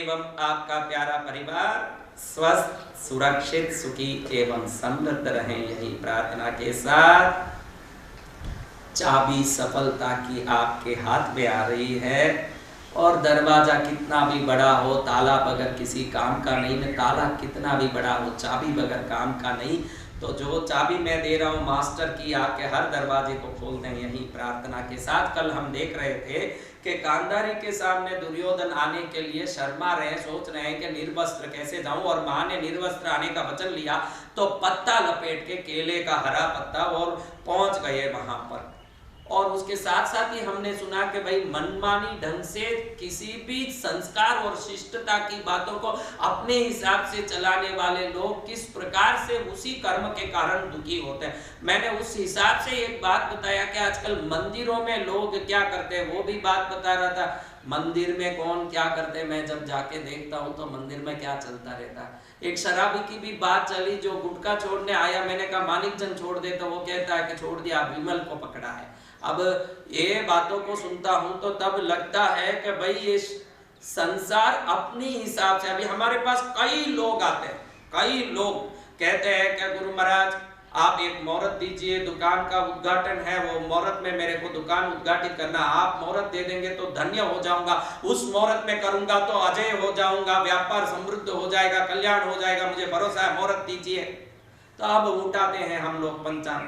एवं आपका प्यारा परिवार स्वस्थ, सुरक्षित, सुखी एवं समृद्ध रहे, यही प्रार्थना के साथ चाबी सफलता की आपके हाथ में आ रही है। और दरवाजा कितना भी बड़ा हो, ताला बगैर किसी काम का नहीं, में ताला कितना भी बड़ा हो, चाबी बगैर काम का नहीं। तो जो चाबी मैं दे रहा हूँ मास्टर की, आपके हर दरवाजे को खोल दें, यही प्रार्थना के साथ। कल हम देख रहे थे कि गांधारी के सामने दुर्योधन आने के लिए शर्मा रहे, सोच रहे हैं कि निर्वस्त्र कैसे जाऊं, और मां ने निर्वस्त्र आने का वचन लिया तो पत्ता लपेट के, केले का हरा पत्ता, और पहुंच गए वहां पर। और उसके साथ साथ ही हमने सुना कि भाई मनमानी ढंग से किसी भी संस्कार और शिष्टता की बातों को अपने हिसाब से चलाने वाले लोग किस प्रकार से उसी कर्म के कारण दुखी होते हैं। मैंने उस हिसाब से एक बात बताया कि आजकल मंदिरों में लोग क्या करते हैं, वो भी बात बता रहा था। मंदिर में कौन क्या करते, मैं जब जाके देखता हूँ तो मंदिर में क्या चलता रहता है। एक शराबी की भी बात चली जो गुटखा छोड़ने आया, मैंने कहा मानिकचंद छोड़ दे, तो वो कहता है कि छोड़ दिया, विमल को पकड़ा है। अब ये बातों को सुनता हूं तो तब लगता है कि भाई ये संसार अपनी हिसाब से, अभी हमारे पास कई लोग आते हैं, कई लोग कहते हैं कि गुरु महाराज आप एक मुहूर्त दीजिए, दुकान का उद्घाटन है, वो मुहूर्त में मेरे को दुकान उद्घाटित करना, आप मुहूर्त दे देंगे तो धन्य हो जाऊंगा, उस मुहूर्त में करूंगा तो अजय हो जाऊंगा, व्यापार समृद्ध हो जाएगा, कल्याण हो जाएगा, मुझे भरोसा है, मुहूर्त दीजिए। तो अब उठाते हैं हम लोग पंचांग।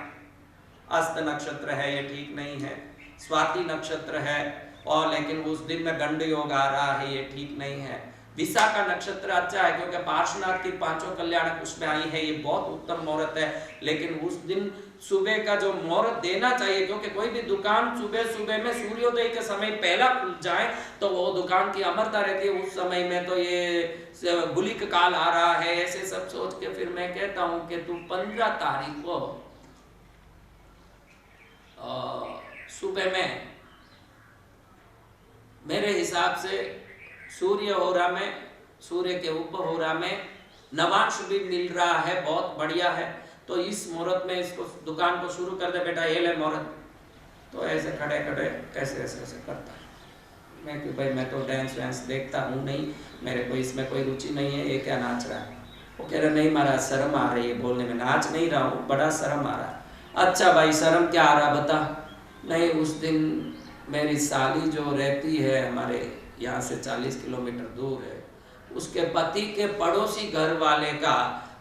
अस्त नक्षत्र है, ये ठीक नहीं है। स्वाति नक्षत्र है, और लेकिन उस दिन में गंड योग आ रहा है, ये ठीक नहीं है। विशाखा नक्षत्र अच्छा है क्योंकि पार्श्वनाथ की पांचों कल्याणक उसमें आई है, ये बहुत उत्तम मुहूर्त है। लेकिन उस दिन सुबह का जो मुहूर्त देना चाहिए, क्योंकि कोई भी दुकान सुबह सुबह में सूर्योदय के समय पहला खुल जाए तो वो दुकान की अमरता रहती है। उस समय में तो ये गुलिक काल आ रहा है, ऐसे सब सोच के फिर मैं कहता हूँ कि तू 15 तारीख को सुबह में मेरे हिसाब से सूर्य होरा में, सूर्य के उपहोरा में नवांश भी मिल रहा है, बहुत बढ़िया है। तो इस मुहूर्त में इसको दुकान को शुरू कर दे बेटा, ये ले मुहूर्त। तो ऐसे खड़े खड़े ऐसे ऐसे ऐसे करता है। मैं कि भाई मैं तो डांस वांस देखता हूँ नहीं, मेरे को इसमें कोई रुचि नहीं है, ये क्या नाच रहा है। वो कह रहा नहीं महाराज शर्म आ रही है बोलने में, नाच नहीं रहा हूँ, बड़ा शर्म आ रहा है। अच्छा भाई शर्म क्या आ रहा बता। नहीं, उस दिन मेरी साली जो रहती है हमारे यहाँ से 40 किलोमीटर दूर है, उसके पति के पड़ोसी घर वाले का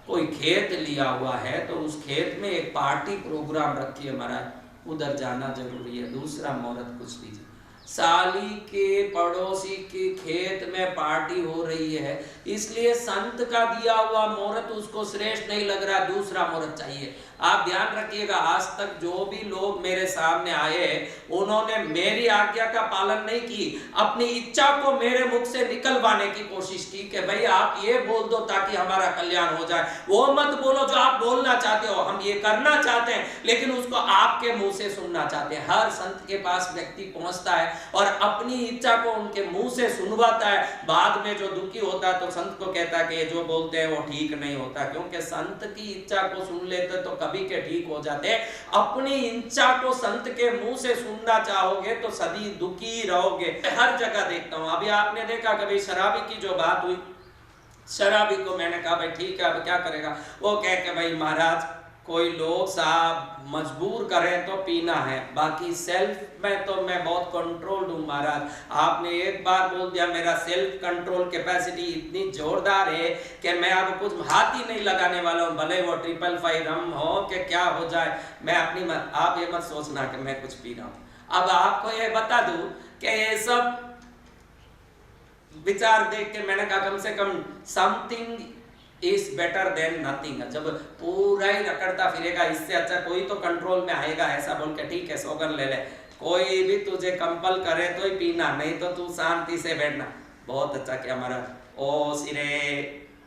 कोई खेत लिया हुआ है, तो उस खेत में एक पार्टी प्रोग्राम रखी है महाराज, उधर जाना जरूरी है, दूसरा मुहूर्त कुछ दीजिए। साली के पड़ोसी के खेत में पार्टी हो रही है, इसलिए संत का दिया हुआ मुहूर्त उसको श्रेष्ठ नहीं लग रहा, दूसरा मुहूर्त चाहिए। आप ध्यान रखिएगा, आज तक जो भी लोग मेरे सामने आए उन्होंने मेरी आज्ञा का पालन नहीं की, अपनी इच्छा को मेरे मुख से निकलवाने की कोशिश की कि भाई आप ये बोल दो ताकि हमारा कल्याण हो जाए, वो मत बोलो जो आप बोलना चाहते हो, हम ये करना चाहते हैं लेकिन उसको आपके मुंह से सुनना चाहते हैं। हर संत के पास व्यक्ति पहुंचता है और अपनी इच्छा को उनके मुंह से सुनवाता है, बाद में जो दुखी होता है तो संत को कहता है कि ये जो बोलते हैं वो ठीक नहीं होता, क्योंकि संत की इच्छा को सुन लेते तो कभी के ठीक हो जाते। अपनी इच्छा को संत के मुंह से सुनना चाहोगे तो सदी दुखी रहोगे। हर जगह देखता हूं, अभी आपने देखा कभी शराबी की जो बात हुई, शराबी को मैंने कहा भाई ठीक है अब क्या करेगा, वो कह के भाई महाराज कोई लोग साहब मजबूर करें तो पीना है, बाकी सेल्फ में तो मैं बहुत कंट्रोल्ड हूँ महाराज। आपने एक बार बोल दिया, मेरा सेल्फ कंट्रोल कैपेसिटी इतनी जोरदार है कि मैं अब कुछ हाथ ही नहीं लगाने वाला हूँ, भले वो 555 रम हो कि क्या हो जाए, मैं अपनी आप ये मत सोचना कि मैं कुछ पी रहा हूँ। अब आपको ये बता दूं कि ये सब विचार देख के मैंने कहा कम से कम something is better than nothing. जब पूरा ही रगड़ता फिरेगा, इससे अच्छा कोई तो कंट्रोल में आएगा, ऐसा बोल के ठीक है सौगन ले ले, कोई भी तुझे कंपल करे तो ही पीना, नहीं तो तू शांति से बैठना। बहुत अच्छा किया हमारा ओ सिरे,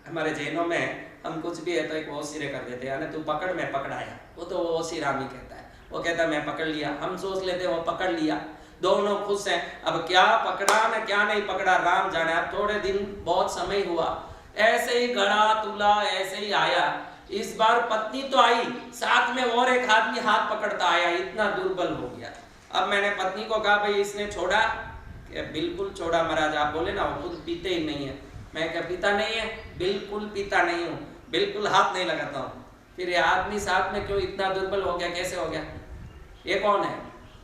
हमारे जैनों में हम कुछ भी है तो एक ओ सिरे कर देते हैं, तू पकड़ मैं पकड़ाया, वो तो ओ सिरामी कहता है, वो कहता है मैं पकड़ लिया, हम सोच लेते हैं वो पकड़ लिया, दोनों खुश हैं। अब क्या पकड़ा न क्या नहीं पकड़ा राम जाने। अब थोड़े दिन बहुत समय हुआ, ऐसे ही गड़ा तुला ऐसे ही आया, इस बार पत्नी तो आई, साथ में और एक आदमी हाथ पकड़ता आया, इतना दुर्बल हो गया। अब मैंने पत्नी को कहा भाई इसने छोड़ा, कि बिल्कुल छोड़ा महाराज, आप बोले ना वो खुद पीते ही नहीं है। मैं क्या पीता नहीं है? बिल्कुल पीता नहीं हूँ, बिल्कुल हाथ नहीं लगाता हूँ। फिर ये आदमी साथ में क्यों इतना दुर्बल हो गया, कैसे हो गया? ये कौन है?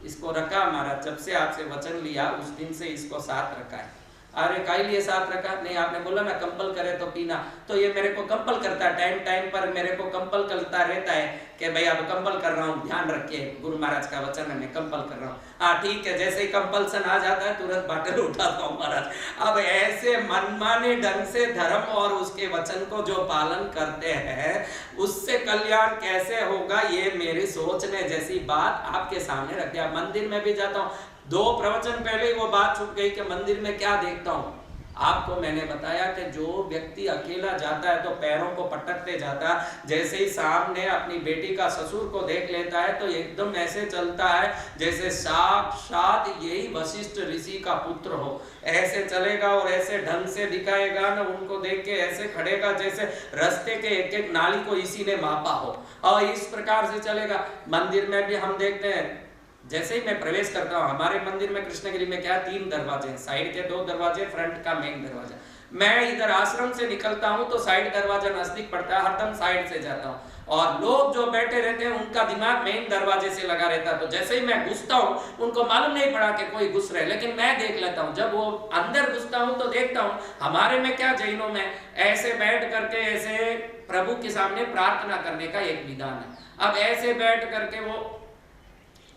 इसको रखा महाराज, जब से आपसे वचन लिया उस दिन से इसको साथ रखा है। अरे काई लिए साथ रखा? नहीं, आपने बोला ना कंपल करे तो पीना, तो ये मेरे को कंपल करता है, टाइम टाइम पर मेरे को कंपल करता रहता है कि भाई अब कंपल कर रहा हूँ, ध्यान रखिए गुरु महाराज का वचन है, मैं कंपल कर रहा हूँ। हाँ ठीक है, जैसे ही कंपल्सन आ जाता है तुरंत बाटल उठाता हूँ महाराज। अब ऐसे मनमाने ढंग से धर्म और उसके वचन को जो पालन करते हैं उससे कल्याण कैसे होगा, ये मेरी सोचने जैसी बात आपके सामने रख दिया। मंदिर में भी जाता हूँ, 2 प्रवचन पहले वो बात छूट गई कि मंदिर में क्या देखता हूँ। आपको मैंने बताया कि जो व्यक्ति अकेला जाता है तो पैरों को पटकते जाता है, जैसे ही सामने अपनी बेटी का ससुर को देख लेता है तो एकदम ऐसे चलता है जैसे साक्षात यही वशिष्ठ ऋषि का पुत्र हो। ऐसे चलेगा और ऐसे ढंग से दिखाएगा ना, उनको देख के ऐसे खड़ेगा जैसे रास्ते के एक एक नाली को इसी ने मापा हो, और इस प्रकार से चलेगा। मंदिर में भी हम देखते हैं, जैसे ही मैं प्रवेश करता हूँ, हमारे मंदिर में कृष्णगिरी में क्या 3 दरवाजे हैं, साइड के 2 दरवाजे, फ्रंट का मेन दरवाजा। मैं इधर आश्रम से निकलता हूँ तो साइड दरवाजा नजदीक पड़ता है, हरदम साइड से जाता हूँ, और लोग जो बैठे रहते हैं उनका दिमाग मेन दरवाजे से लगा रहता है। तो जैसे ही मैं घुसता हूँ उनको मालूम नहीं पड़ा कि कोई घुस रहा है, लेकिन मैं देख लेता हूँ। जब वो अंदर घुसता हूँ तो देखता हूँ हमारे में क्या, जैनों में ऐसे बैठ करके ऐसे प्रभु के सामने प्रार्थना करने का एक विधान है। अब ऐसे बैठ करके वो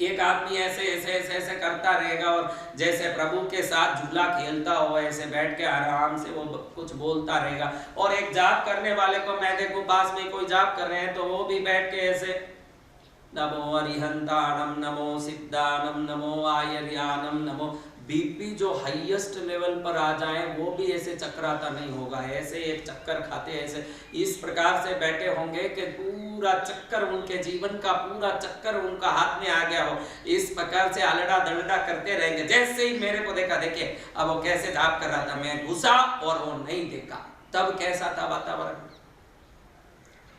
एक आदमी ऐसे ऐसे ऐसे ऐसे करता रहेगा और जैसे प्रभु के साथ झूला खेलता हो ऐसे बैठ के आराम से वो कुछ बोलता रहेगा। और एक जाप करने वाले को मैं देखूं, पास में कोई जाप कर रहे हैं तो वो भी बैठ के ऐसे नमो अरिहंताणम, नमो सिद्धानम, नमो आयर्यानम, नमो। बीपी जो हाईएस्ट लेवल पर आ जाए वो भी ऐसे चक्राता नहीं होगा, ऐसे एक चक्कर खाते ऐसे इस प्रकार से बैठे होंगे कि पूरा चक्कर उनके जीवन का पूरा चक्कर उनका हाथ में आ गया हो। इस प्रकार से आलड़ा दलड़ा करते रहेंगे। जैसे ही मेरे को देखा, देखिए अब वो कैसे जाप कर रहा था, मैं घुसा और वो नहीं देखा, तब कैसा था वातावरण।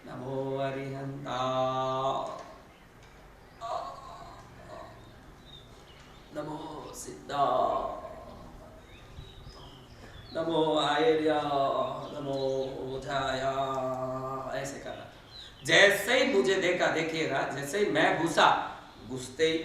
नमो अरिहंता, नमो सिद्धा, नमो आयर्या, नमो ओझाया, ऐसे करना। जैसे ही मुझे देखा, देखिएगा जैसे ही मैं घुसा, घुसते ही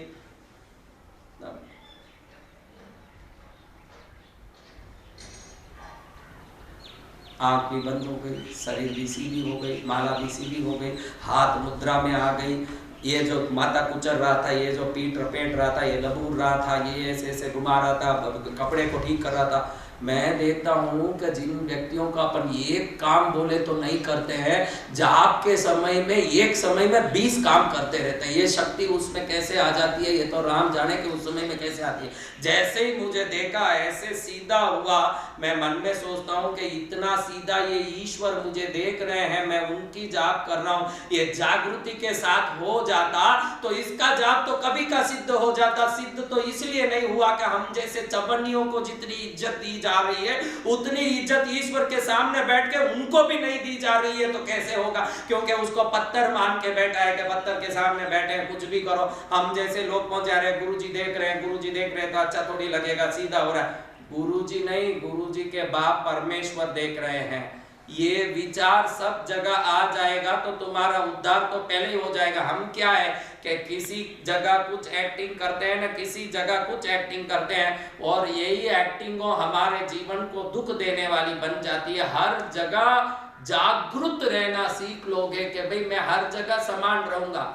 आंख भी बंद हो गई, शरीर भी सीधी हो गई, माला भी सीधी हो गई, हाथ मुद्रा में आ गई। ये जो माथा कुचल रहा था, ये जो पीठ रपेट रहा था, ये लबूर रहा था, ये ऐसे ऐसे घुमा रहा था, कपड़े को ठीक कर रहा था। मैं देखता हूँ कि जिन व्यक्तियों का अपन एक काम बोले तो नहीं करते हैं, जाप के समय में एक समय में 20 काम करते रहते हैं। ये शक्ति उसमें कैसे आ जाती है ये तो राम जाने कि उस समय में कैसे आती है। जैसे ही मुझे देखा ऐसे सीधा हुआ, मैं मन में सोचता हूँ कि इतना सीधा ये ईश्वर मुझे देख रहे हैं, मैं उनकी जाप कर रहा हूँ, ये जागृति के साथ हो जाता तो इसका जाप तो कभी का सिद्ध हो जाता। सिद्ध तो इसलिए नहीं हुआ कि हम जैसे चवन्नियों को जितनी इज्जत दी जा रही है उतनी इज्जत ईश्वर के सामने बैठ के उनको भी नहीं दी जा रही है। तो कैसे होगा, क्योंकि उसको पत्थर मान के बैठा है कि पत्थर के सामने बैठे हैं, कुछ भी करो। हम जैसे लोग पहुंच जा रहे हैं, गुरुजी देख रहे हैं, गुरुजी देख रहे हैं तो अच्छा थोड़ी लगेगा, सीधा हो रहा है। गुरुजी नहीं, गुरुजी के बाप परमेश्वर देख रहे हैं। ये विचार सब जगह आ जाएगा तो तुम्हारा उद्धार तो पहले ही हो जाएगा। हम क्या है कि किसी जगह कुछ एक्टिंग करते हैं ना, किसी जगह कुछ एक्टिंग करते हैं और यही एक्टिंग हमारे जीवन को दुख देने वाली बन जाती है। हर जगह जागरूक रहना सीख लोगे कि भाई मैं हर जगह समान रहूंगा,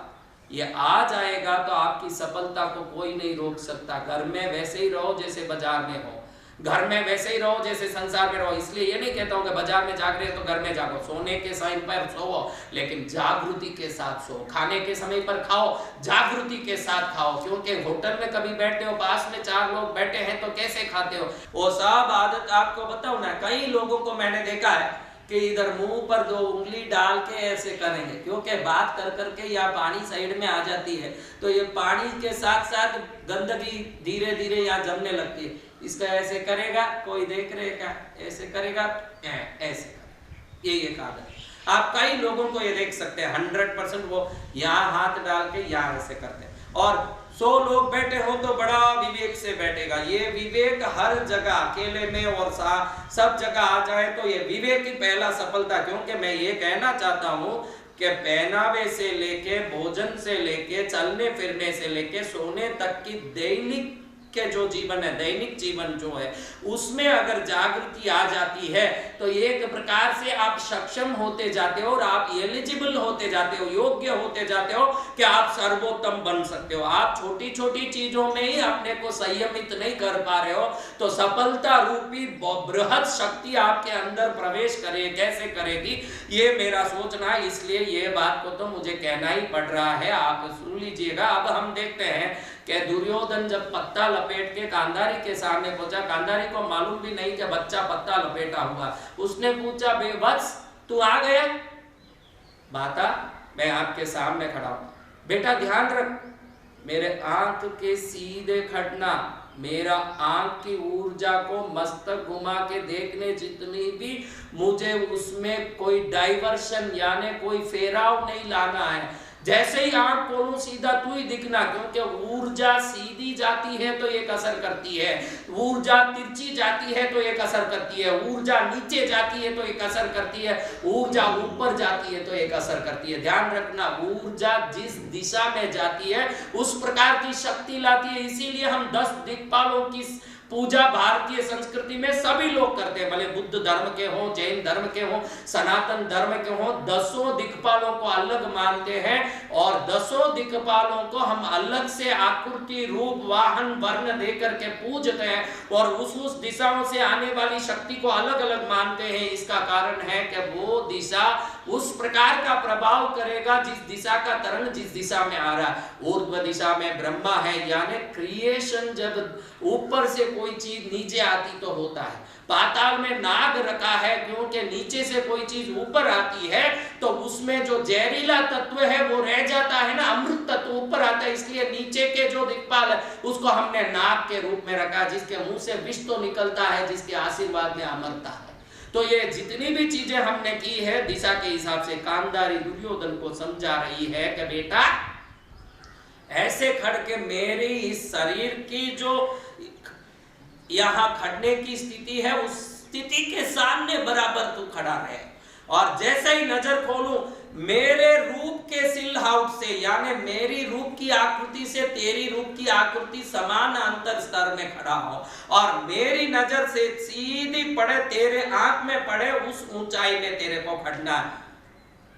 ये आ जाएगा तो आपकी सफलता को कोई नहीं रोक सकता। घर में वैसे ही रहो जैसे बाजार में हो, घर में वैसे ही रहो जैसे संसार में रहो। इसलिए ये नहीं कहता हूं कि बाजार में जाग रहे हो तो घर में जागो, सोने के समय पर सोओ लेकिन जागृति के साथ सो, खाने के समय पर खाओ जागृति के साथ खाओ। क्योंकि होटल में कभी बैठे हो, पास में 4 लोग बैठे हैं तो कैसे खाते हो, वो सब आदत आपको बताओ ना। कई लोगों को मैंने देखा है कि इधर मुंह पर 2 उंगली डाल के ऐसे करेंगे, क्योंकि बात कर करके या पानी साइड में आ जाती है तो ये पानी के साथ साथ गंदगी धीरे धीरे यहाँ जमने लगती है। इसका ऐसे करेगा, कोई देख रहेगा, ऐसे करेगा, ऐसे करेगा। ये एक आदत आप कई लोगों को ये देख सकते हैं 100% वो यहाँ हाथ डाल के यहाँ ऐसे करते हैं। और 100 लोग बैठे हो तो बड़ा विवेक से बैठेगा। ये विवेक हर जगह अकेले में और सब जगह आ जाए तो ये विवेक ही पहला सफलता। क्योंकि मैं ये कहना चाहता हूं कि पहनावे से लेके, भोजन से लेके, चलने फिरने से लेके, सोने तक की दैनिक के जो जीवन है, दैनिक जीवन जो है, उसमें अगर जागृति आ जाती है तो एक प्रकार से आप सक्षम होते जाते हो और आप एलिजिबल होते जाते हो, योग्य होते जाते हो कि आप सर्वोत्तम बन सकते हो। आप छोटी छोटी चीजों में ही अपने को संयमित नहीं कर पा रहे हो तो सफलता रूपी बृहद शक्ति आपके अंदर प्रवेश करे कैसे करेगी, ये मेरा सोचना है। इसलिए ये बात को तो मुझे कहना ही पड़ रहा है, आप सुन लीजिएगा। अब हम देखते हैं कि दुर्योधन जब पत्ता लपेट के गांधारी के सामने पहुंचा, गांधारी को मालूम भी नहीं कि बच्चा पत्ता लपेटा हुआ। उसने पूछा, बेवत्स तू आ गया? माता मैं आपके सामने खड़ा हूं। बेटा ध्यान रख, मेरे आंख के सीधे खटना, मेरा आंख की ऊर्जा को मस्तक घुमा के देखने जितनी भी मुझे उसमें कोई डाइवर्शन यानी कोई फेराव नहीं लाना है। जैसे ही आंख खोलूं सीधा तू ही दिखना, क्योंकि ऊर्जा सीधी जाती है तो एक असर करती है, ऊर्जा तिरछी जाती है तो एक असर करती है, ऊर्जा नीचे जाती है तो एक असर करती है, ऊर्जा ऊपर जाती है तो एक असर करती है। ध्यान रखना, ऊर्जा जिस दिशा में जाती है उस प्रकार की शक्ति लाती है। इसीलिए हम 10 दिक्पालों की पूजा भारतीय संस्कृति में सभी लोग करते हैं, भले बुद्ध धर्म के हो, जैन धर्म के हो, सनातन धर्म के हो, 10 दिक्पालों को अलग मानते हैं और 10 दिक्पालों को हम अलग से आकृति रूप वाहन वर्ण देकर के पूजते हैं और उस दिशाओं से आने वाली शक्ति को अलग अलग मानते हैं। इसका कारण है कि वो दिशा उस प्रकार का प्रभाव करेगा जिस दिशा का तरंग जिस दिशा में आ रहा है। ऊर्ध्व दिशा में ब्रह्मा है, यानी क्रिएशन जब ऊपर से कोई चीज नीचे आती तो होता है। पाताल में नाग रखा है क्योंकि नीचे से कोई चीज ऊपर आती है तो उसमें जो जहरीला तत्व है वो रह जाता है ना, अमृत तत्व ऊपर आता है। इसलिए नीचे के जो दिक्पाल है उसको हमने नाग के रूप में रखा, जिसके मुंह से विष तो निकलता है, जिसके आशीर्वाद में अमरता है। तो ये जितनी भी चीजें हमने की है दिशा के हिसाब से गांधारी दुर्योधन को समझा रही है कि बेटा ऐसे खड़ के मेरी इस शरीर की जो यहां खड़ने की स्थिति है उस स्थिति के सामने बराबर तू खड़ा रहे, और जैसे ही नजर खोलूं मेरे रूप के सिलहाउट से यानी मेरी रूप की आकृति से तेरी रूप की आकृति समान अंतर स्तर में खड़ा हो और मेरी नजर से सीधी पड़े, तेरे आंख में पड़े, उस ऊंचाई में तेरे को खड़ना है।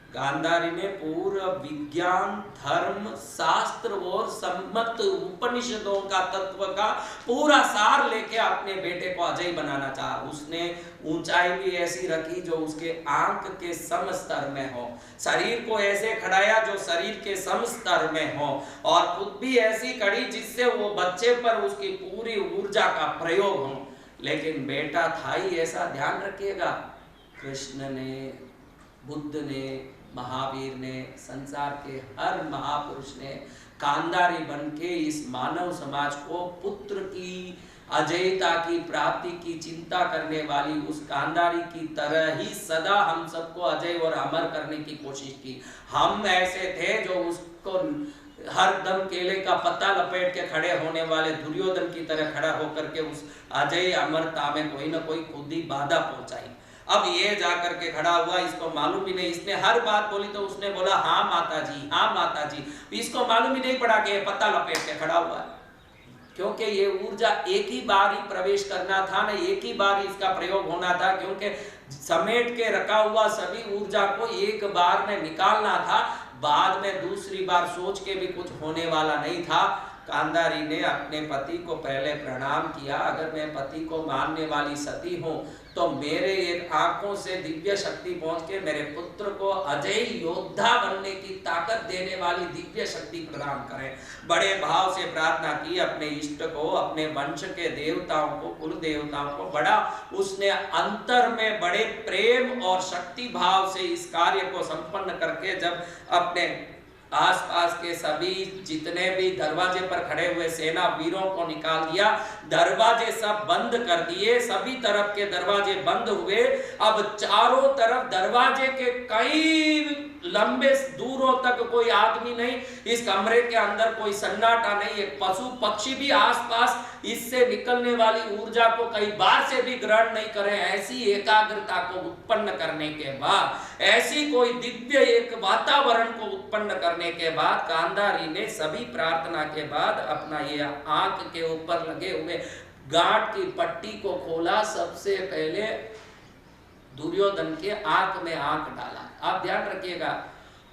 गांधारी ने पूरा विज्ञान, धर्म, शास्त्र और सम्मत उपनिषदों का तत्व का पूरा सार लेके अपने बेटे को अजय बनाना चाहा। उसने ऊंचाई भी ऐसी रखी जो उसके आंख के सम स्तर में हो, शरीर को ऐसे खड़ाया जो शरीर के सम स्तर में हो और खुद भी ऐसी खड़ी जिससे वो बच्चे पर उसकी पूरी ऊर्जा का प्रयोग हो। लेकिन बेटा था ही ऐसा, ध्यान रखिएगा, कृष्ण ने, बुद्ध ने, महावीर ने, संसार के हर महापुरुष ने गांधारी बन के इस मानव समाज को पुत्र की अजयता की प्राप्ति की चिंता करने वाली उस गांधारी की तरह ही सदा हम सबको अजय और अमर करने की कोशिश की। हम ऐसे थे जो उसको हर दम केले का पत्ता लपेट के खड़े होने वाले दुर्योधन की तरह खड़ा होकर के उस अजय अमरता में कोई ना कोई खुद ही बाधा पहुंचाई। अब ये जाकर के खड़ा हुआ, इसको मालूम भी नहीं, इसने हर बात बोली तो उसने बोला हाँ माता जी, हाँ माता जी। इसको मालूम ही नहीं पड़ा कि पत्ता लपेट के खड़ा हुआ है, क्योंकि ये ऊर्जा एक ही बार ही प्रवेश करना था ना, एक ही बार इसका प्रयोग होना था, क्योंकि समेट के रखा हुआ सभी ऊर्जा को एक बार में निकालना था। बाद में दूसरी बार सोच के भी कुछ होने वाला नहीं था। गांधारी ने अपने पति को पहले प्रणाम किया, अगर मैं पति को मानने वाली सती हूँ तो मेरे एक आंखों से दिव्य शक्ति पहुंच के मेरे पुत्र को अजय योद्धा बनने की ताकत देने वाली दिव्य शक्ति प्रदान करें। बड़े भाव से प्रार्थना की अपने इष्ट को, अपने वंश के देवताओं को, कुल देवताओं को। बड़ा उसने अंतर में बड़े प्रेम और शक्ति भाव से इस कार्य को संपन्न करके जब अपने आसपास के सभी जितने भी दरवाजे पर खड़े हुए सेना वीरों को निकाल दिया, दरवाजे सब बंद कर दिए, सभी तरफ के दरवाजे बंद हुए। अब चारों तरफ दरवाजे के कई लंबे दूरों तक कोई आदमी नहीं, इस कमरे के अंदर कोई सन्नाटा नहीं, एक पशु पक्षी भी आसपास इससे निकलने वाली ऊर्जा को कई बार से भी ग्रहण नहीं करे। ऐसी एकाग्रता को उत्पन्न करने के बाद, ऐसी कोई दिव्य एक वातावरण को उत्पन्न करने के बाद गांधारी ने सभी प्रार्थना के बाद अपना ये आंख के ऊपर लगे हुए गांठ की पट्टी को खोला। सबसे पहले दुर्योधन के आंख में आंख डाला। आप ध्यान रखिएगा,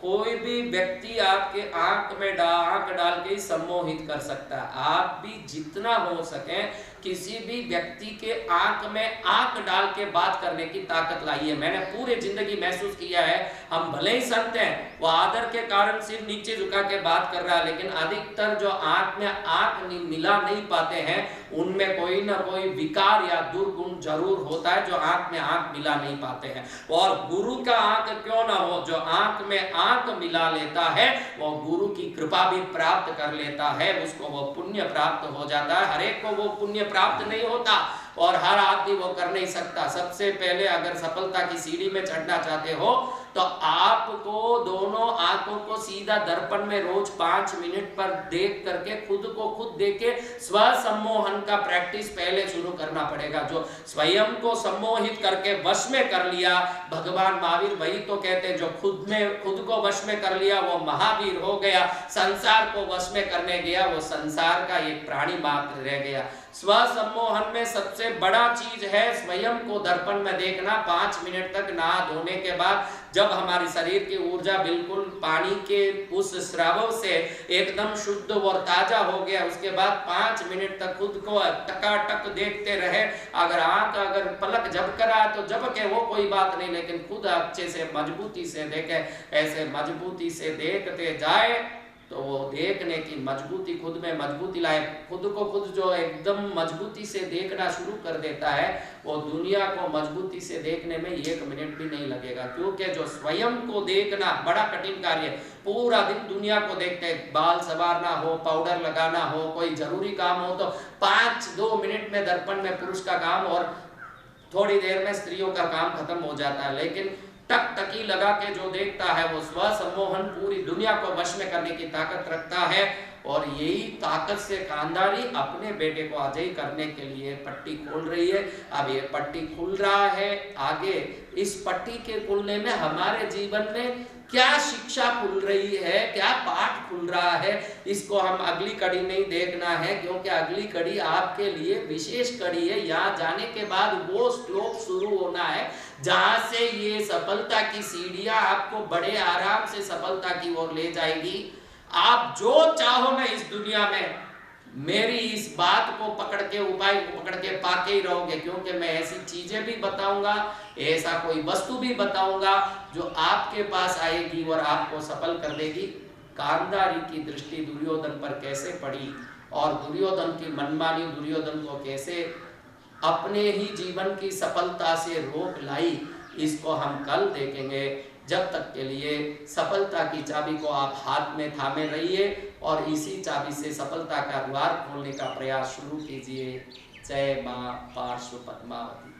कोई भी व्यक्ति आपके आंख में आंख डाल के सम्मोहित कर सकता है। आप भी जितना हो सके किसी भी व्यक्ति के आंख में आंख डाल के बात करने की ताकत लाइए। मैंने पूरे जिंदगी महसूस किया है, हम भले ही संत हैं, वो आदर के कारण सिर्फ नीचे झुका के बात कर रहा है, लेकिन अधिकतर जो आंख में आंख मिला नहीं पाते हैं उनमें कोई ना कोई विकार या दुर्गुण जरूर होता है, जो आंख में आंख मिला नहीं पाते हैं। और गुरु का आंख क्यों ना हो, जो आंख में आंख मिला लेता है वो गुरु की कृपा भी प्राप्त कर लेता है, उसको वो पुण्य प्राप्त हो जाता है। हर एक को वो पुण्य प्राप्त नहीं होता और हर आदमी वो कर नहीं सकता। सबसे पहले अगर सफलता की सीढ़ी में चढ़ना चाहते हो तो आपको दोनों आंखों को सीधा दर्पण में रोज 5 मिनट पर देख करके खुद को खुद देखे स्व सम्मोहन का प्रैक्टिस पहले शुरू करना पड़ेगा। जो स्वयं को सम्मोहित करके वश में कर लिया, भगवान महावीर वही तो कहते हैं, जो खुद को वश में कर लिया वो महावीर हो गया, संसार को वश में करने गया वो संसार का एक प्राणी मात्र रह गया। स्व सम्मोहन में सबसे बड़ा चीज है स्वयं को दर्पण में देखना। 5 मिनट तक नहा धोने के बाद जब हमारी शरीर की ऊर्जा बिल्कुल पानी के उस स्राव से एकदम शुद्ध और ताजा हो गया, उसके बाद 5 मिनट तक खुद को टकाटक देखते रहे। अगर पलक झपक रहा है तो झपके, वो कोई बात नहीं, लेकिन खुद अच्छे से मजबूती से देखे। ऐसे मजबूती से देखते जाए तो वो देखने की मजबूती खुद में मजबूती लाए। खुद को खुद जो एकदम मजबूती से देखना शुरू कर देता है वो दुनिया को मजबूती से देखने में 1 मिनट भी नहीं लगेगा। क्योंकि जो स्वयं को देखना बड़ा कठिन कार्य है। पूरा दिन दुनिया को देखते हैं, बाल संवारना हो, पाउडर लगाना हो, कोई जरूरी काम हो तो 2 मिनट में दर्पण में पुरुष का काम और थोड़ी देर में स्त्रियों का काम खत्म हो जाता है। लेकिन टकटकी लगा के जो देखता है वो स्व सम्मोहन पूरी दुनिया को वश में करने की ताकत रखता है। और यही ताकत से गांधारी अपने बेटे को अजय करने के लिए पट्टी खोल रही है। अब ये पट्टी खुल रहा है, आगे इस पट्टी के खुलने में हमारे जीवन में क्या शिक्षा खुल रही है, क्या पाठ खुल रहा है, इसको हम अगली कड़ी नहीं देखना है, क्योंकि अगली कड़ी आपके लिए विशेष कड़ी है। यहाँ जाने के बाद वो श्लोक शुरू होना है जहां से ये सफलता की सीढ़ियां आपको बड़े आराम से सफलता की ओर ले जाएगी। आप जो चाहो ना इस दुनिया में, मेरी इस बात को पकड़ के, उपाय को पकड़ के पाके ही रहोगे, क्योंकि मैं ऐसी चीजें भी बताऊंगा, ऐसा कोई वस्तु भी बताऊंगा जो आपके पास आएगी और आपको सफल कर देगी। गांधारी की दृष्टि दुर्योधन पर कैसे पड़ी और दुर्योधन की मनमानी दुर्योधन को कैसे अपने ही जीवन की सफलता से रोक लाई, इसको हम कल देखेंगे। जब तक के लिए सफलता की चाबी को आप हाथ में थामे रहिए और इसी चाबी से सफलता का द्वार खोलने का प्रयास शुरू कीजिए। जय मां पार्श्व पद्मावती।